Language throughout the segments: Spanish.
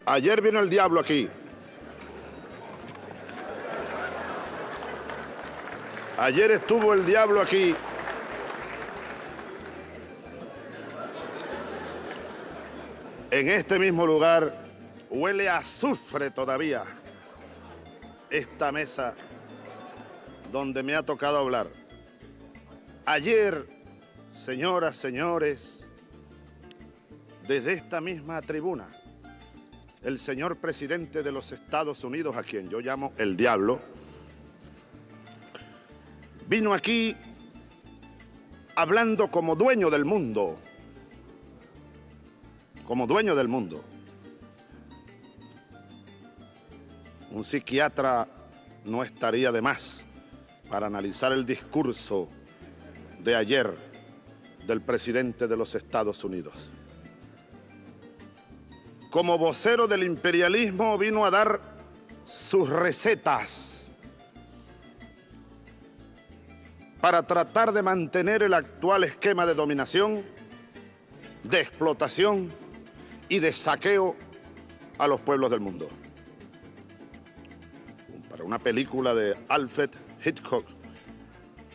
Ayer vino el diablo aquí. Ayer estuvo el diablo aquí. En este mismo lugar huele a azufre todavía esta mesa donde me ha tocado hablar. Ayer, señoras, señores, desde esta misma tribuna, el señor presidente de los Estados Unidos, a quien yo llamo el diablo, vino aquí hablando como dueño del mundo. Como dueño del mundo. Un psiquiatra no estaría de más para analizar el discurso de ayer del presidente de los Estados Unidos. Como vocero del imperialismo vino a dar sus recetas para tratar de mantener el actual esquema de dominación, de explotación y de saqueo a los pueblos del mundo. Para una película de Alfred Hitchcock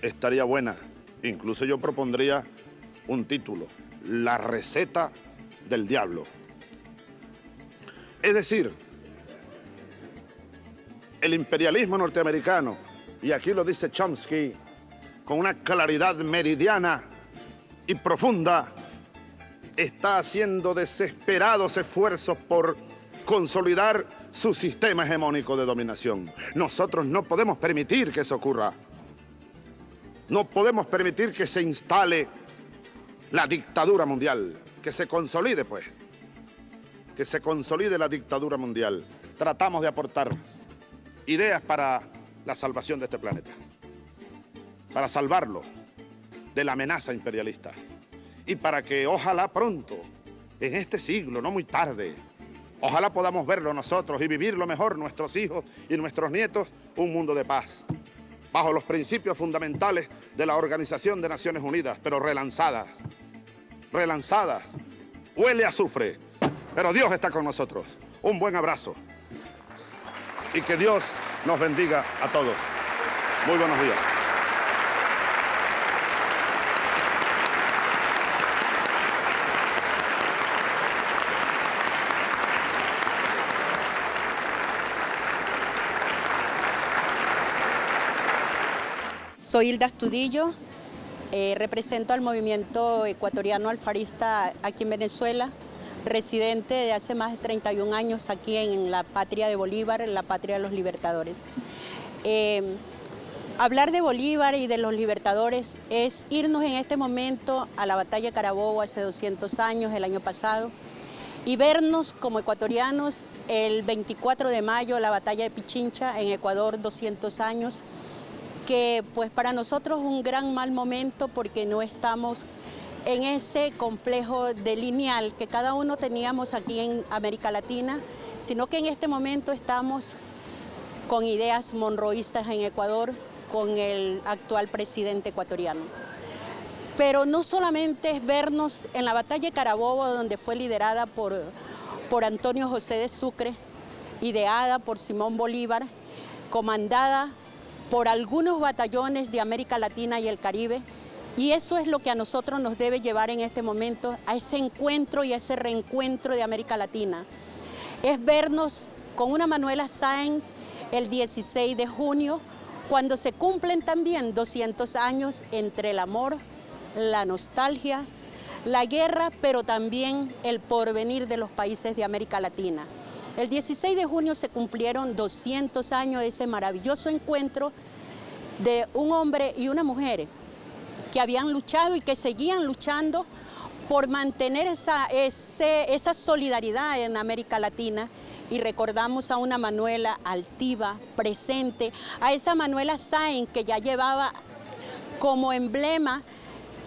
estaría buena. Incluso yo propondría un título: La receta del diablo. Es decir, el imperialismo norteamericano, y aquí lo dice Chomsky con una claridad meridiana y profunda, está haciendo desesperados esfuerzos por consolidar su sistema hegemónico de dominación. Nosotros no podemos permitir que eso ocurra. No podemos permitir que se instale la dictadura mundial, que se consolide, pues. Que se consolide la dictadura mundial. Tratamos de aportar ideas para la salvación de este planeta, para salvarlo de la amenaza imperialista y para que ojalá pronto, en este siglo, no muy tarde, ojalá podamos verlo nosotros y vivirlo mejor nuestros hijos y nuestros nietos, un mundo de paz, bajo los principios fundamentales de la Organización de Naciones Unidas, pero relanzada, huele a azufre. Pero Dios está con nosotros. Un buen abrazo. Y que Dios nos bendiga a todos. Muy buenos días. Soy Hilda Astudillo, represento al movimiento ecuatoriano alfarista aquí en Venezuela, residente de hace más de 31 años aquí en la patria de Bolívar, en la patria de los libertadores. Hablar de Bolívar y de los libertadores es irnos en este momento a la batalla de Carabobo hace 200 años, el año pasado, y vernos como ecuatorianos el 24 de mayo, la batalla de Pichincha en Ecuador, 200 años, que pues para nosotros es un gran mal momento porque no estamos en ese complejo de lineal que cada uno teníamos aquí en América Latina, sino que en este momento estamos con ideas monroístas en Ecuador, con el actual presidente ecuatoriano. Pero no solamente es vernos en la batalla de Carabobo, donde fue liderada por Antonio José de Sucre, ideada por Simón Bolívar, comandada por algunos batallones de América Latina y el Caribe, y eso es lo que a nosotros nos debe llevar en este momento a ese encuentro y a ese reencuentro de América Latina. Es vernos con una Manuela Sáenz el 16 de junio, cuando se cumplen también 200 años entre el amor, la nostalgia, la guerra, pero también el porvenir de los países de América Latina. El 16 de junio se cumplieron 200 años de ese maravilloso encuentro de un hombre y una mujer que habían luchado y que seguían luchando por mantener esa solidaridad en América Latina. Y recordamos a una Manuela altiva, presente, a esa Manuela Sáenz que ya llevaba como emblema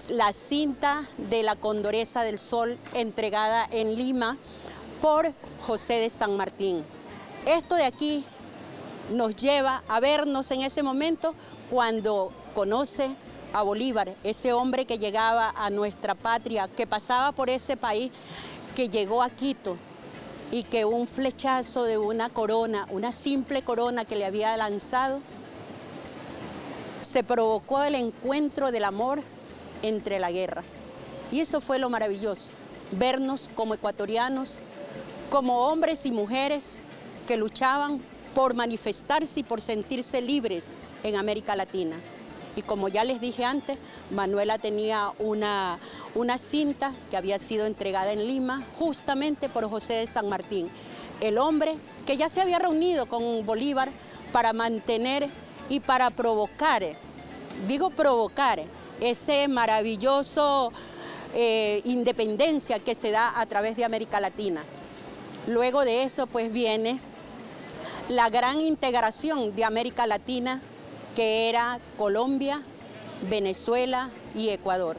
la cinta de la Condoresa del Sol entregada en Lima por José de San Martín. Esto de aquí nos lleva a vernos en ese momento cuando conoce a Bolívar, ese hombre que llegaba a nuestra patria, que pasaba por ese país, que llegó a Quito y que un flechazo de una corona, una simple corona que le había lanzado, se provocó el encuentro del amor entre la guerra. Y eso fue lo maravilloso, vernos como ecuatorianos, como hombres y mujeres que luchaban por manifestarse y por sentirse libres en América Latina. Y como ya les dije antes, Manuela tenía una cinta que había sido entregada en Lima justamente por José de San Martín, el hombre que ya se había reunido con Bolívar para mantener y para provocar, digo provocar, ese maravilloso independencia que se da a través de América Latina. Luego de eso pues viene la gran integración de América Latina, que era Colombia, Venezuela y Ecuador,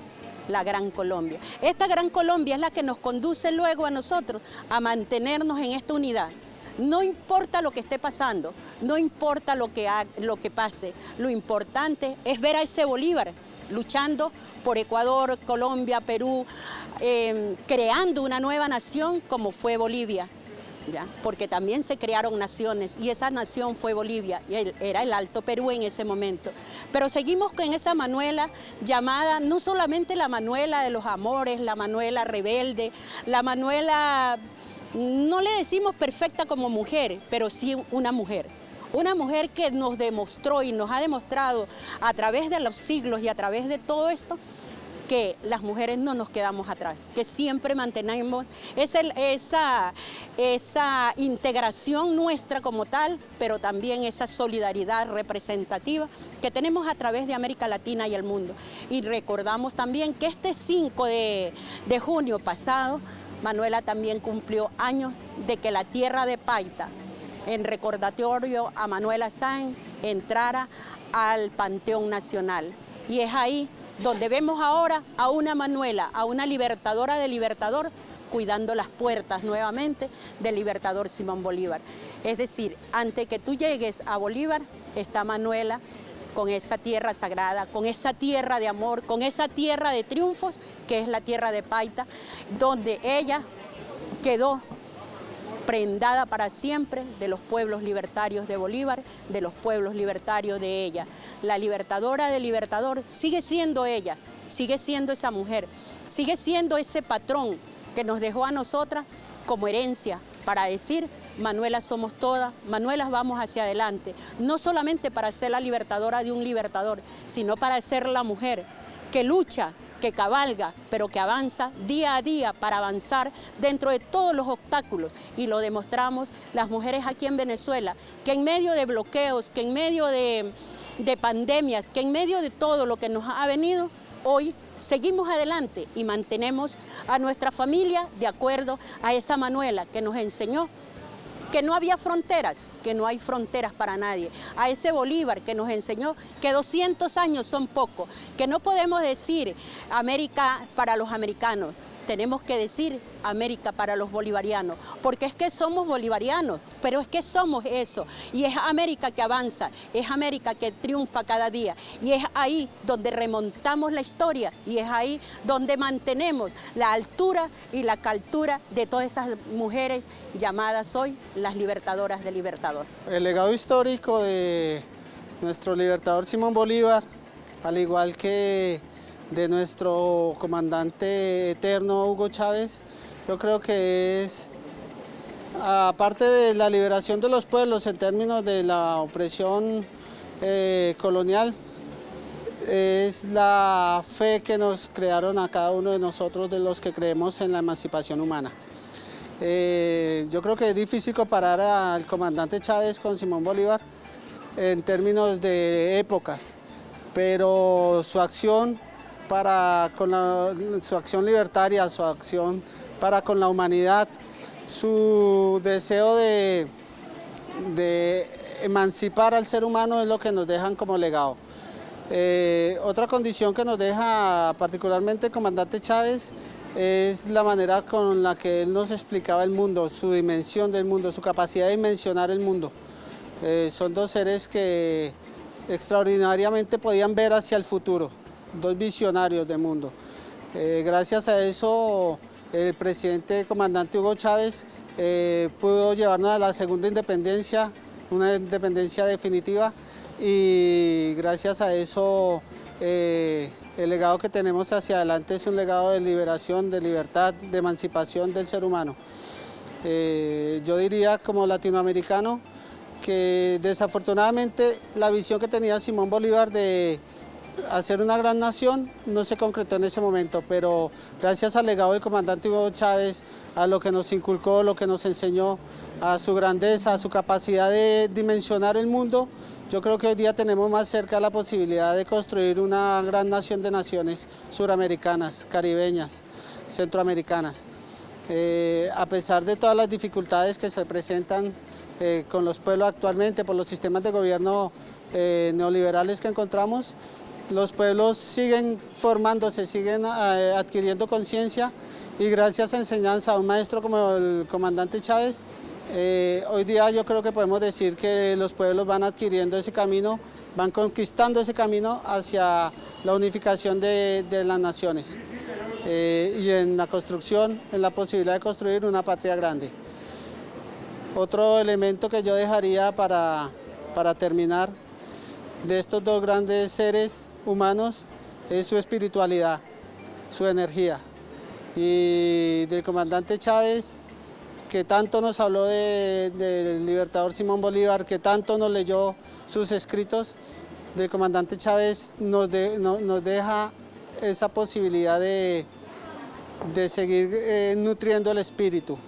la Gran Colombia. Esta Gran Colombia es la que nos conduce luego a nosotros a mantenernos en esta unidad. No importa lo que esté pasando, no importa lo que pase, lo importante es ver a ese Bolívar luchando por Ecuador, Colombia, Perú, creando una nueva nación como fue Bolivia. ¿Ya? Porque también se crearon naciones y esa nación fue Bolivia, y era el Alto Perú en ese momento. Pero seguimos con esa Manuela llamada, no solamente la Manuela de los amores, la Manuela rebelde, la Manuela, no le decimos perfecta como mujer, pero sí una mujer. Una mujer que nos demostró y nos ha demostrado a través de los siglos y a través de todo esto, que las mujeres no nos quedamos atrás, que siempre mantenemos esa integración nuestra como tal, pero también esa solidaridad representativa que tenemos a través de América Latina y el mundo. Y recordamos también que este 5 de junio pasado, Manuela también cumplió años de que la tierra de Paita, en recordatorio a Manuela Sáenz, entrara al Panteón Nacional. Y es ahí donde vemos ahora a una Manuela, a una libertadora del Libertador, cuidando las puertas nuevamente del Libertador Simón Bolívar. Es decir, antes que tú llegues a Bolívar, está Manuela con esa tierra sagrada, con esa tierra de amor, con esa tierra de triunfos, que es la tierra de Paita, donde ella quedó prendada para siempre de los pueblos libertarios de Bolívar, de los pueblos libertarios de ella. La libertadora del Libertador sigue siendo ella, sigue siendo esa mujer, sigue siendo ese patrón que nos dejó a nosotras como herencia para decir, Manuela somos todas, Manuelas vamos hacia adelante, no solamente para ser la libertadora de un libertador, sino para ser la mujer que lucha, que cabalga, pero que avanza día a día para avanzar dentro de todos los obstáculos. Y lo demostramos las mujeres aquí en Venezuela, que en medio de bloqueos, que en medio de pandemias, que en medio de todo lo que nos ha venido, hoy seguimos adelante y mantenemos a nuestra familia de acuerdo a esa Manuela que nos enseñó que no había fronteras, que no hay fronteras para nadie. A ese Bolívar que nos enseñó que 200 años son poco, que no podemos decir América para los americanos, tenemos que decir América para los bolivarianos, porque es que somos bolivarianos, pero es que somos eso, y es América que avanza, es América que triunfa cada día, y es ahí donde remontamos la historia, y es ahí donde mantenemos la altura y la caltura de todas esas mujeres llamadas hoy las libertadoras del Libertador. El legado histórico de nuestro libertador Simón Bolívar, al igual que de nuestro comandante eterno Hugo Chávez, yo creo que es, aparte de la liberación de los pueblos en términos de la opresión colonial, es la fe que nos crearon a cada uno de nosotros, de los que creemos en la emancipación humana. Yo creo que es difícil comparar al comandante Chávez con Simón Bolívar en términos de épocas, pero su acción su acción libertaria, su acción para con la humanidad, su deseo de emancipar al ser humano es lo que nos dejan como legado. Otra condición que nos deja particularmente el comandante Chávez es la manera con la que él nos explicaba el mundo, su dimensión del mundo, su capacidad de dimensionar el mundo. Son dos seres que extraordinariamente podían ver hacia el futuro, dos visionarios del mundo. Gracias a eso el presidente comandante Hugo Chávez pudo llevarnos a la segunda independencia, una independencia definitiva, y gracias a eso el legado que tenemos hacia adelante es un legado de liberación, de libertad, de emancipación del ser humano. Yo diría como latinoamericano que desafortunadamente la visión que tenía Simón Bolívar de hacer una gran nación no se concretó en ese momento, pero gracias al legado del comandante Hugo Chávez, a lo que nos inculcó, lo que nos enseñó, a su grandeza, a su capacidad de dimensionar el mundo, yo creo que hoy día tenemos más cerca la posibilidad de construir una gran nación de naciones suramericanas, caribeñas, centroamericanas. A pesar de todas las dificultades que se presentan con los pueblos actualmente por los sistemas de gobierno neoliberales que encontramos, los pueblos siguen formándose, siguen adquiriendo conciencia, y gracias a enseñanza a un maestro como el comandante Chávez, hoy día yo creo que podemos decir que los pueblos van adquiriendo ese camino, van conquistando ese camino hacia la unificación de las naciones y en la construcción, en la posibilidad de construir una patria grande. Otro elemento que yo dejaría para terminar de estos dos grandes seres humanos es su espiritualidad, su energía. Y del comandante Chávez, que tanto nos habló del libertador Simón Bolívar, que tanto nos leyó sus escritos, del comandante Chávez nos deja esa posibilidad de seguir nutriendo el espíritu.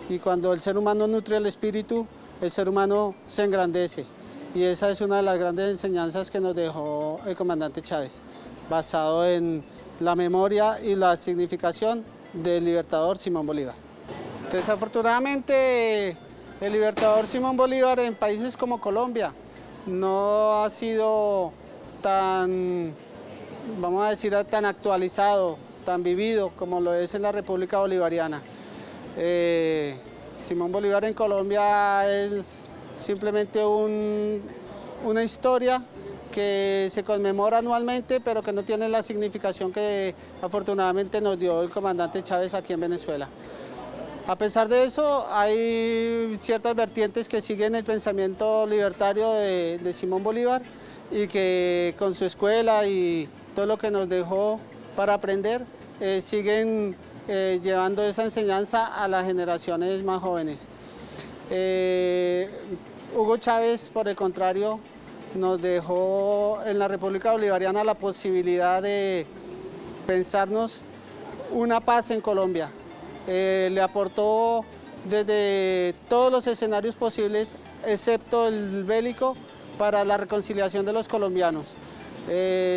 Y cuando el ser humano nutre el espíritu, el ser humano se engrandece. Y esa es una de las grandes enseñanzas que nos dejó el comandante Chávez, basado en la memoria y la significación del libertador Simón Bolívar. Desafortunadamente, el libertador Simón Bolívar en países como Colombia no ha sido tan, vamos a decir, tan actualizado, tan vivido como lo es en la República Bolivariana. Simón Bolívar en Colombia es simplemente una historia que se conmemora anualmente, pero que no tiene la significación que afortunadamente nos dio el comandante Chávez aquí en Venezuela. A pesar de eso, hay ciertas vertientes que siguen el pensamiento libertario de Simón Bolívar, y que con su escuela y todo lo que nos dejó para aprender, siguen llevando esa enseñanza a las generaciones más jóvenes. Hugo Chávez, por el contrario, nos dejó en la República Bolivariana la posibilidad de pensarnos una paz en Colombia. Le aportó desde todos los escenarios posibles, excepto el bélico, para la reconciliación de los colombianos.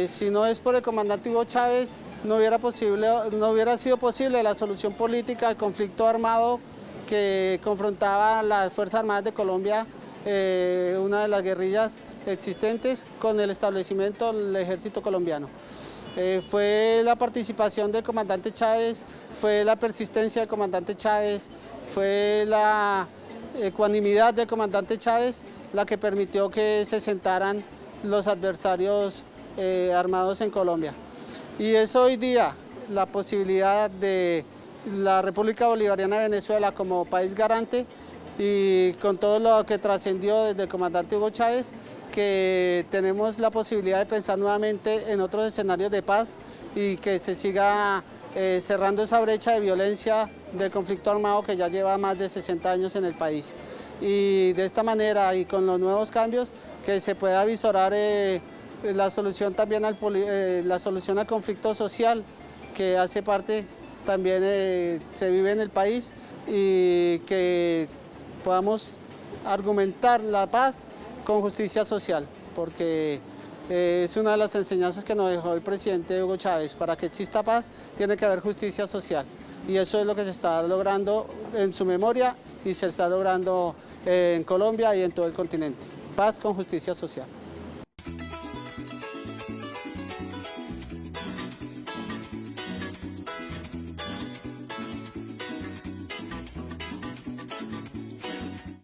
Si no es por el comandante Hugo Chávez, no hubiera sido posible la solución política al conflicto armado que confrontaba a las Fuerzas Armadas de Colombia, una de las guerrillas existentes, con el establecimiento del ejército colombiano. Fue la participación del comandante Chávez, fue la persistencia del comandante Chávez, fue la ecuanimidad del comandante Chávez la que permitió que se sentaran los adversarios armados en Colombia. Y es hoy día la posibilidad de la República Bolivariana de Venezuela como país garante, y con todo lo que trascendió desde el comandante Hugo Chávez, que tenemos la posibilidad de pensar nuevamente en otros escenarios de paz, y que se siga cerrando esa brecha de violencia del conflicto armado que ya lleva más de 60 años en el país. Y de esta manera, y con los nuevos cambios, que se pueda visorar la solución también la solución al conflicto social que hace parte también se vive en el país, y que podamos argumentar la paz con justicia social, porque es una de las enseñanzas que nos dejó el presidente Hugo Chávez. Para que exista paz tiene que haber justicia social, y eso es lo que se está logrando en su memoria y se está logrando en Colombia y en todo el continente. Paz con justicia social.